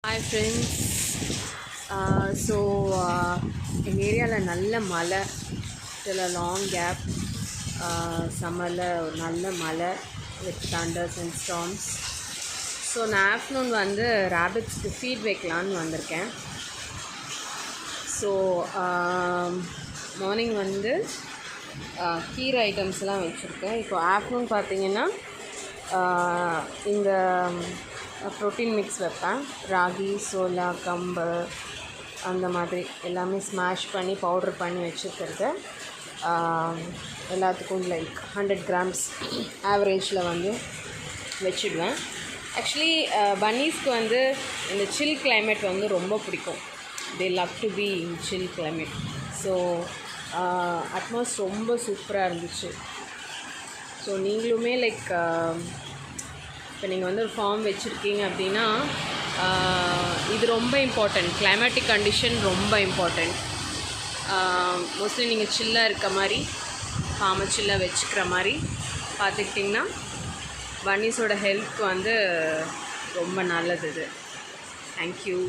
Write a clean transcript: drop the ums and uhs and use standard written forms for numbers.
Hi friends. எங்கள் ஏரியாவில் நல்ல மழை, சில லாங் கேப், சம்மரில் ஒரு நல்ல மழை with thunders and storms. So நான் ஆஃப்டர்நூன் வந்து ரேபிட்ஸ்க்கு ஃபீட் வைக்கலான்னு வந்திருக்கேன். ஸோ மார்னிங் வந்து கீரை ஐட்டம்ஸ்லாம் வச்சுருக்கேன். இப்போ ஆஃப்டர்நூன் பார்த்திங்கன்னா இந்த ப்ரோட்டீன் மிக்ஸ் வைப்பேன். ராகி, சோளா, கம்பு அந்த மாதிரி எல்லாமே ஸ்மாஷ் பண்ணி பவுட்ரு பண்ணி வச்சுருக்கிறது. எல்லாத்துக்கும் லைக் 100 grams ஆவரேஜில் வந்து வச்சுடுவேன். ஆக்சுவலி பன்னீஸ்க்கு வந்து இந்த சில் கிளைமேட் வந்து ரொம்ப பிடிக்கும். They love to be in chill climate. So Atmos ரொம்ப சூப்பராக இருந்துச்சு. ஸோ நீங்களுமே லைக் இப்போ நீங்கள் வந்து ஒரு ஃபார்ம் வச்சுருக்கீங்க அப்படின்னா இது ரொம்ப இம்பார்ட்டண்ட். கிளைமேட்டிக் கண்டிஷன் ரொம்ப இம்பார்ட்டண்ட். மோஸ்ட்லி நீங்கள் சில்லாக இருக்க மாதிரி ஃபார்மை சில்லாக வச்சுக்கிற மாதிரி பார்த்துக்கிட்டிங்கன்னா பன்னீஸோட ஹெல்த் வந்து ரொம்ப நல்லது இது. தேங்க்யூ.